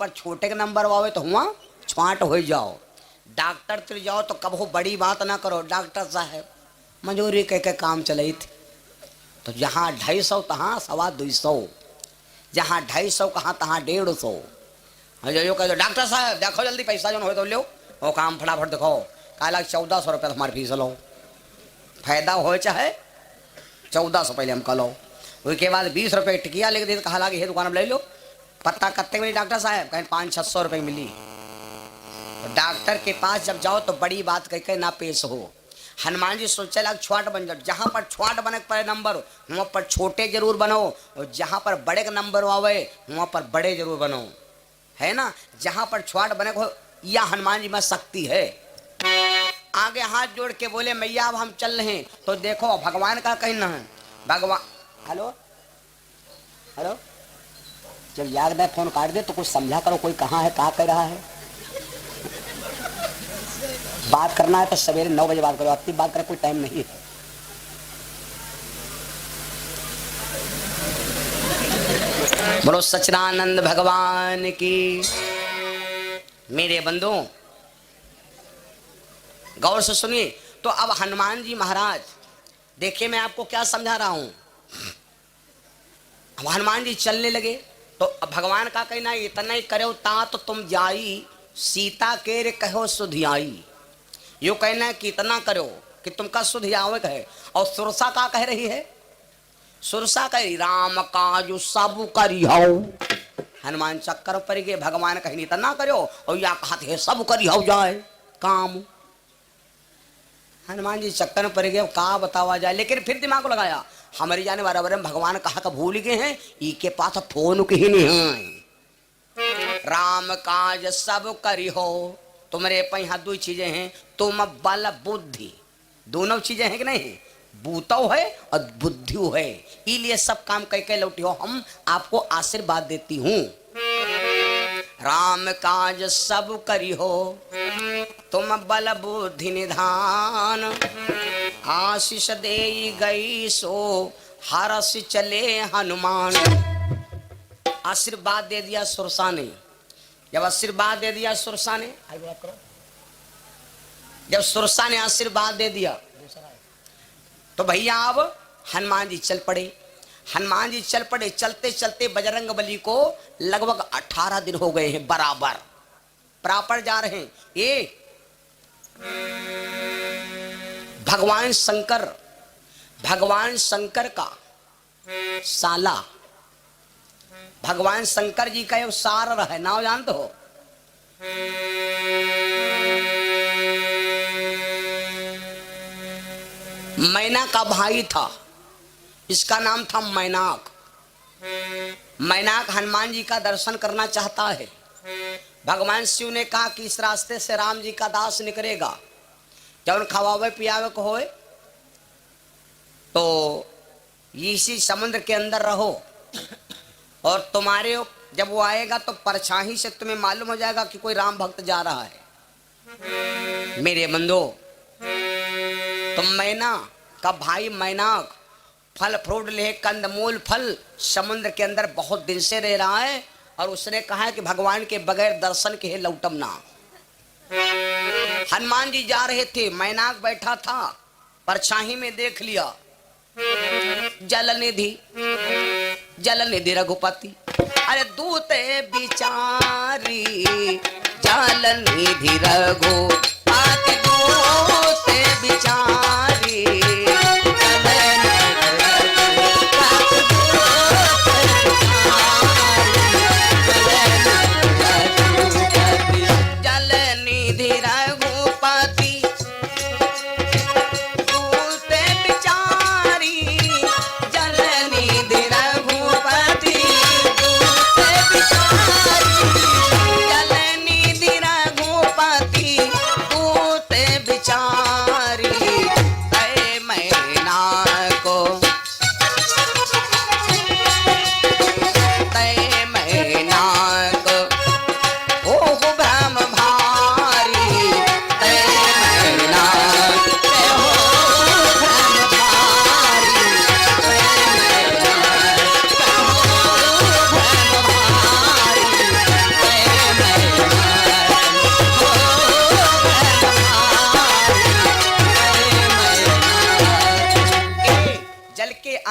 पर छोटे के नंबर आवे तो हुआ छांट हो जाओ। डॉक्टर तर जाओ तो कबो बड़ी बात ना करो, डॉक्टर साहब मजूरी कह के काम चलाई थी। तो जहाँ 250 तहाँ 225, जहाँ 250 कहाँ तहाँ 150। जो कह दो डॉक्टर साहब देखो जल्दी पैसा जो हो तो लो, वो काम फटाफट देखो। कहा 1400 रुपये हमारी फीस लो, फायदा हो चाहे 1400 पहले हम कलो। उसके बाद 20 रुपये टिकिया लेके दे, कहा लगे ये दुकान में ले लो। पत्ता कत्ते मिली डॉक्टर साहब? कहीं 500-600 रुपये मिली। तो डॉक्टर के पास जब जाओ तो बड़ी बात कह के ना पेश हो। हनुमान जी सोचे लग छुआट बन जाओ, जहाँ पर छुआट बने पर नंबर वहाँ पर छोटे जरूर बनो, और जहाँ पर बड़े का नंबर आवे वहाँ पर बड़े जरूर बनो, है ना। जहाँ पर छुआट बने को या हनुमान जी में शक्ति है। आगे हाथ जोड़ के बोले मैया अब हम चल रहे हैं। तो देखो भगवान का कहना है, भगवान हेलो हेलो जब याद में फोन काट दे तो कुछ समझा करो, कोई कहाँ है क्या कह रहा है। बात करना है तो सवेरे 9 बजे बात करो, अपनी बात करने कोई टाइम नहीं है। बोलो सच्चिदानंद भगवान की। मेरे बंधु गौर से सुनिए। तो अब हनुमान जी महाराज देखिए मैं आपको क्या समझा रहा हूं। अब हनुमान जी चलने लगे तो भगवान का कहना इतना ही करो ता तो तुम जाई, सीता के रे कहो सुधियाई। यो कहना है कि इतना करो कि तुमका सुधियावे कहे। और सुरसा का कह रही है, सुरसा कह राम काजु सब करियो। हनुमान चक्कर पर गए, भगवान कहीं इतना करो और या कहते है सब करियो जाए काम। हनुमान जी चक्कर पर गए, कहा बतावा जाए। लेकिन फिर दिमाग लगाया, हमारी जाने बराबर भगवान कहा का भूल गए हैं, इके पास फोन की नहीं है। राम काज सब करी हो, तुम्हारे पे यहाँ 2 चीजें हैं, तुम बल बुद्धि, दोनों चीजें हैं कि नहीं, बूतो है और बुद्धि है। इसलिए सब काम कह के लौटी हो, हम आपको आशीर्वाद देती हूँ। राम काज सब करी हो, तुम बल बुद्धि निधान। आशीष दे गई सो हरस चले हनुमान। आशीर्वाद दे दिया सुरसा ने। जब आशीर्वाद दे दिया सुरसा ने, जब सुरसा ने आशीर्वाद दे दिया तो भैया अब हनुमान जी चल पड़े। हनुमान जी चल पड़े, चलते चलते बजरंग बली को लगभग 18 दिन हो गए हैं, बराबर प्रॉपर जा रहे हैं। ये भगवान शंकर का साला, भगवान शंकर जी का एक सार है, नाम जानते हो? मैना का भाई था, इसका नाम था मैनाक। मैनाक हनुमान जी का दर्शन करना चाहता है। भगवान शिव ने कहा कि इस रास्ते से राम जी का दास निकलेगा, जब खवावे पियावे को होए तो इसी समुद्र के अंदर रहो, और तुम्हारे जब वो आएगा तो परछाई से तुम्हें मालूम हो जाएगा कि कोई राम भक्त जा रहा है। मेरे बंधो, तो मैना का भाई मैनाक फल फ्रूट ले, कंदमूल फल समुद्र के अंदर बहुत दिन से रह रहा है, और उसने कहा है कि भगवान के बगैर दर्शन के लौटम ना। हनुमान जी जा रहे थे, मैनाक बैठा था, परछाई में देख लिया जलनिधि रघुपति। अरे दूते बिचारी जलनिधि रघुपति, दूते बिचारी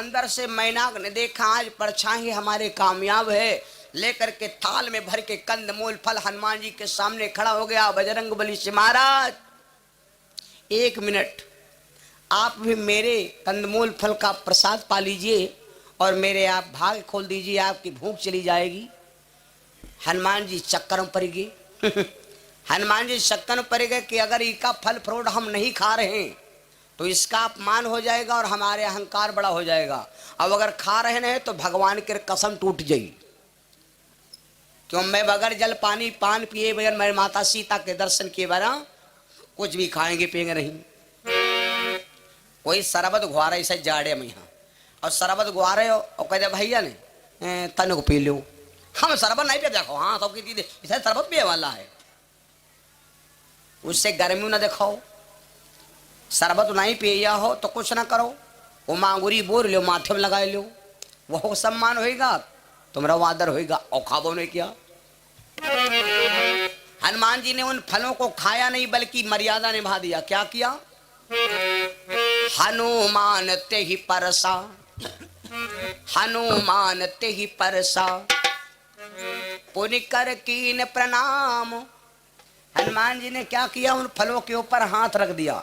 अंदर से मैनाक ने देखा आज परछाई हमारे कामयाब है, लेकर के थाल में भर के कंद मूल फल हनुमान जी के सामने खड़ा हो गया। बजरंग बली से महाराज 1 मिनट आप भी मेरे कंदमूल फल का प्रसाद पा लीजिए और मेरे आप भाग खोल दीजिए, आपकी भूख चली जाएगी। हनुमान जी चक्कर में पड़ गए। हनुमान जी चक्कर में पड़ गए कि अगर इसका फल फ्रूट हम नहीं खा रहे हैं तो इसका अपमान हो जाएगा और हमारे अहंकार बड़ा हो जाएगा। अब अगर खा रहे नहीं तो भगवान की कसम टूट जाएगी। क्यों मैं बगैर जल पानी पान पिए बगैर मेरी माता सीता के दर्शन किए बिना कुछ भी खाएंगे पिएंगे नहीं। कोई शरबत गुआरे ऐसे जाड़े में यहाँ और शरबत गुआरे हो और कहते भैया ने तन को पी लो। हम शरबत नहीं पिए, देखो हाँ सबकी दीदी इसे शरबत पिए वाला है, उससे गर्मी न देखो। शरबत नहीं पिया हो तो कुछ ना करो, वो मांगुरी बोर लो माथे में लगा लो, वो सम्मान होएगा, तुम्हारा आदर होएगा। और खाबो ने किया। हनुमान जी ने उन फलों को खाया नहीं बल्कि मर्यादा निभा दिया। क्या किया? हनुमान ते ही परसा, हनुमान ते ही परसा, पुण्य कर कीन प्रणाम। हनुमान जी ने क्या किया? उन फलों के ऊपर हाथ रख दिया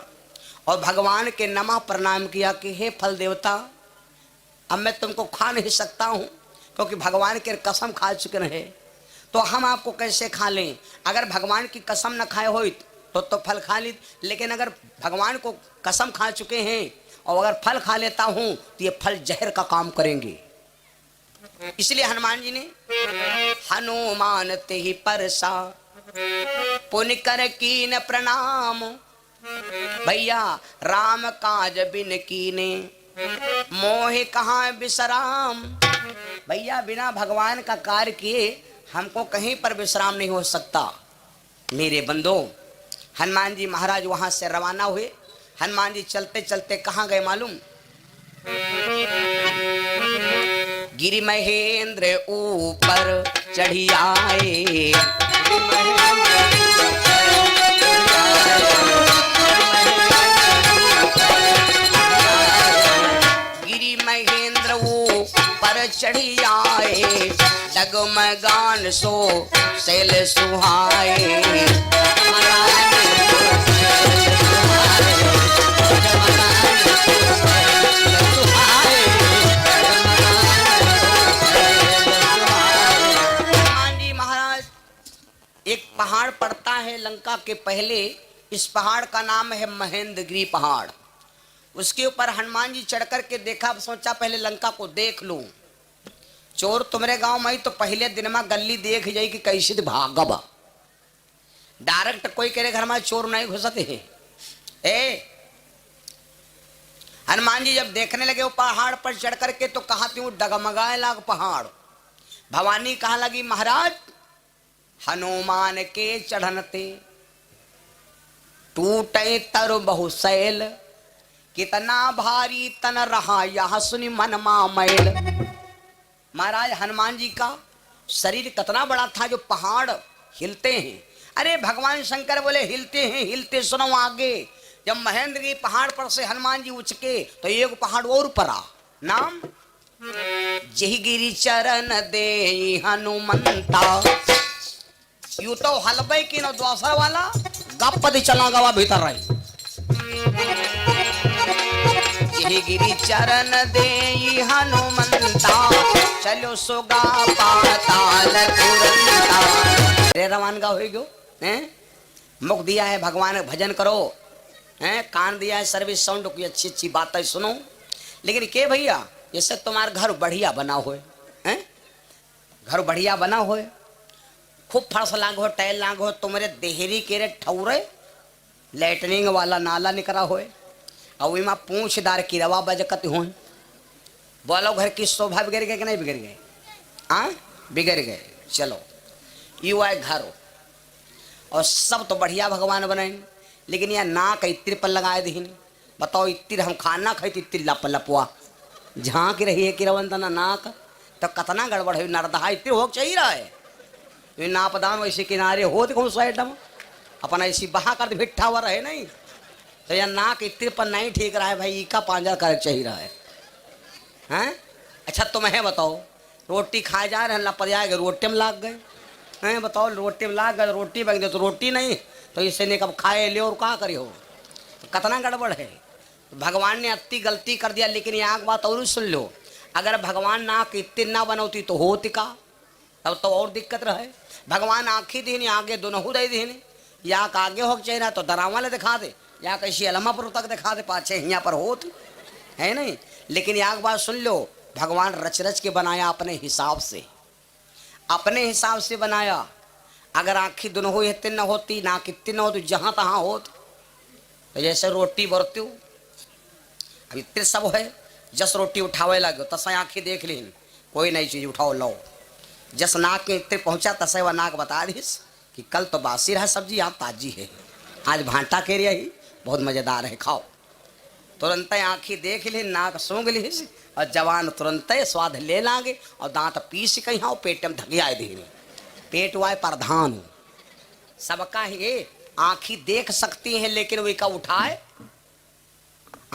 और भगवान के नमः प्रणाम किया कि हे फल देवता, अब मैं तुमको खा नहीं सकता हूं क्योंकि भगवान के कसम खा चुके हैं, तो हम आपको कैसे खा लें? अगर भगवान की कसम न खाए हो तो फल खा ली, लेकिन अगर भगवान को कसम खा चुके हैं और अगर फल खा लेता हूं तो ये फल जहर का काम करेंगे। इसलिए हनुमान जी ने हनुमान ते ही परसा, पुण्य कर कीन प्रणाम। भैया राम काज बिन कीने, मोह कहाँ विश्राम। भैया बिना भगवान का कार्य किए हमको कहीं पर विश्राम नहीं हो सकता। मेरे बंदो, हनुमान जी महाराज वहां से रवाना हुए। हनुमान जी चलते चलते कहाँ गए मालूम? गिरि महेंद्र ऊपर चढ़ी आए, गिरि महेंद्र ऊपर चढ़ी आए, डगमगान सो शैल सुहाए। एक पहाड़ पड़ता है लंका के पहले, इस पहाड़ का नाम है महेंद्रगिरी पहाड़। उसके ऊपर हनुमान जी चढ़कर के देखा, सोचा पहले लंका को देख लूं। चोर तुम्हारे गांव में तो पहले दिन में गली देख जाई कि कैसे भागब। डायरेक्ट कोई करे घर में चोर नहीं घुसते है। हनुमान जी जब देखने लगे वो पहाड़ पर चढ़ करके तो कहा त्यों डगमगाए लाग पहाड़। भवानी कहा लगी महाराज हनुमान के चढ़नते टूटे तरु बहुशैल, कितना भारी तन रहा यह सुनी मन मैल। महाराज हनुमान जी का शरीर कितना बड़ा था जो पहाड़ हिलते हैं। अरे भगवान शंकर बोले हिलते हैं, हिलते सुनो आगे। जब महेंद्र की पहाड़ पर से हनुमान जी उचके तो एक पहाड़ और पड़ा, नाम जही गिरी चरण दे हनुमंता। यू तो हलबे की न द्वासा वाला गपति चला गवा भीतर रही। जही गिरी चरण दे हनुमंता, चलो सोगा पाताल तुरंता। रे रवान का हो गयो हैं, मुख दिया है भगवान भजन करो हैं, कान दिया है सर्विस साउंड की अच्छी अच्छी बातें सुनो। लेकिन के भैया जैसे तुम्हारा घर बढ़िया बना हुए हैं, घर बढ़िया बना हुए, खूब फर्श लागो टाइल लागो, तुम्हारे देहरी के रे ठौरे लैटरिंग वाला नाला निकला हुए और वही पूछदार की रवा बजकत हो। बोलो घर की शोभा बिगड़ गए कि नहीं बिगड़ गए? हाँ बिगड़ गए। चलो यू आए घर हो और सब तो बढ़िया भगवान बनाए, लेकिन यह नाक इत्र पर लगाए दीन। बताओ इत्र हम खाना खाई तो इत्र लप लपुआ झाँक रही है कि रवंतना नाक, तो कतना गड़बड़ है। नरदहा इत्र हो चाहिए रहा है, नापदान वैसे किनारे हो तो कौन साइडम अपना ऐसी बहा कर भिट्ठा हुआ रहे नहीं, तो यह नाक इत्र पर नहीं ठीक रहा है भाई, का पांजा कर चाहिए रहा है। हैं? अच्छा तुम्हें बताओ, रोटी खाए जा रहे हैं, लपट जाएगा, रोटी में लाग गए हैं, बताओ रोटी में लाग गए, रोटी बन गई तो रोटी नहीं, तो इसे ने कब खाए ले और क्या करी हो, तो कितना गड़बड़ है। तो भगवान ने अति गलती कर दिया। लेकिन यहाँ बात और सुन लो, अगर भगवान नाक इतनी ना बनौती तो होती का, तब तो और दिक्कत रहे। भगवान आँखी दीनी आगे दोनों दे दीनी, या आगे हो चेहरा तो डरावा ले दिखा दे, या कैसी अलमापुर तक दिखा दे, पाछे यहाँ पर होत है नहीं। लेकिन एक बात सुन लो, भगवान रच रच के बनाया अपने हिसाब से, अपने हिसाब से बनाया। अगर आँखी दोनों हो इतनी न होती, नाक इतनी न होती, जहाँ तहाँ होत। तो जैसे रोटी बरती हूँ, अब इतने सब है, जस रोटी उठावे लगे तस आँखी देख ली, कोई नई चीज़ उठाओ लो, जस नाक के इतने पहुँचा तसे वह नाक बता दीस कि कल तो बासी रहा सब्जी, आज ताजी है, आज भांटा के रही बहुत मज़ेदार है, खाओ। तुरंत आँखी देख ली, नाक सूंघ ली, और जवान तुरंत स्वाद ले लागे, और दांत पीस कहीं हाँ पेट में धगिया दे, पेट वाय प्रधान सबका ही। आँखी देख सकती हैं लेकिन वे का उठाए,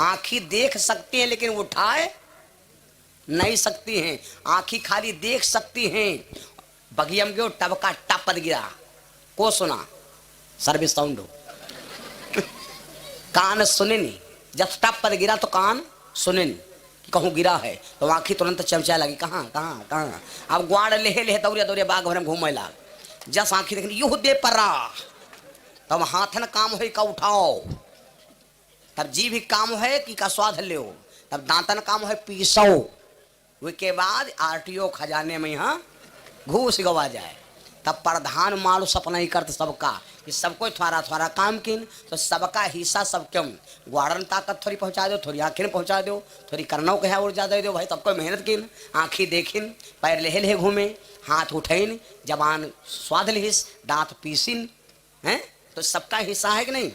आँखी देख सकती हैं लेकिन उठाए नहीं सकती हैं। आँखी खाली देख सकती हैं। बगियम गयो टबका टपद गिरा, को सुना सर्विस साउंड हो कान सुने नहीं, जब टपद गिरा तो कान सुने नहीं कि कहूँ गिरा है, तो आँखी तुरंत चमचा लगी, कहाँ कहाँ कहाँ। अब ग्वाड़ लेहे लेहे दौड़े दौड़े बाग भर में घूमे लाग, जस आँखी देखनी यूह दे परा, तब हाथन काम है का उठाओ, तब जी भी काम है कि का स्वाद ले, तब दांतन काम है पीसो, उसके बाद आरटीओ खजाने में यहाँ घूस गवा जाए। तब प्रधान मालू सपना ही करते सबका कि सबको थोड़ा थोड़ा काम किन, तो सबका हिस्सा सब क्यों ग्वाड़न ताकत थोड़ी पहुंचा दो, थोड़ी आँखिन पहुंचा दो, थोड़ी करनों के और ज़्यादा दो भाई, सबको मेहनत किन, आँखी देखिन, पैर लेहे लेहे घूमे, हाथ उठैन, जबान स्वाद लिहिस, दांत पीसिन, हैं, तो सबका हिस्सा है कि नहीं।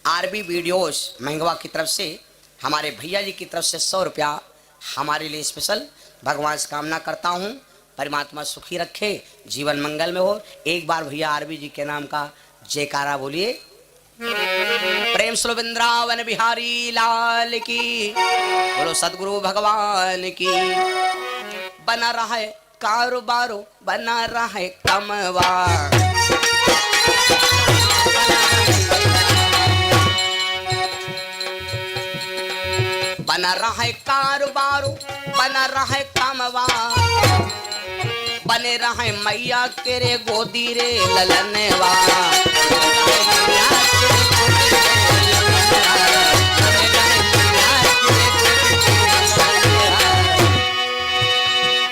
आरबी वीडियोस महंगवा की तरफ से, हमारे भैया जी की तरफ से 100 रुपया हमारे लिए स्पेशल। भगवान से कामना करता हूँ परमात्मा सुखी रखे, जीवन मंगल में हो। एक बार भैया आरबी जी के नाम का जयकारा बोलिए। प्रेम से वृंदावन बिहारी लाल की, बोलो सदगुरु भगवान की। बना रहा है कारोबारो, बना रहा है कमवा, बना रहा है कारोबारो, बना रहा है कमवा, बने रहा है मैया तेरे गोदी रे ललनवा।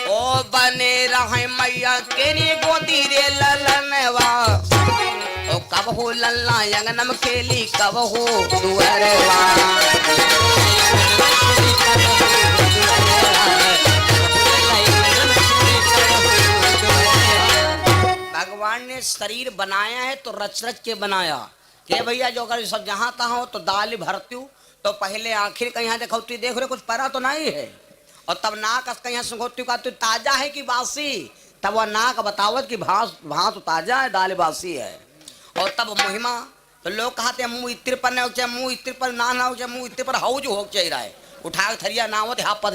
ओ बने रहा है मैया तेरे गोदी रे ललनवा, ओ कब हो लल्ला यंगनम खेली, कब हो दुअरवा। भगवान ने शरीर बनाया है तो रच रच के बनाया कि भैया जो अगर सब जहाँ तहाँ हो तो दाल भरती हूँ, तो पहले आखिर कहीं देखती, देख रहे कुछ परा तो नहीं है, और तब नाक कहीं सुखोती का तो ताजा है कि बासी, तब वह नाक बतावत कि भात ताजा है, दाल बासी है। और तब महिमा तो लोग कहते हैं मुँह इत्र पर नहीं हो, मुँह इत्र पर ना हो, मुँह इत्र पर हाउ जो हो चाहिए, उठा थरिया ना हो,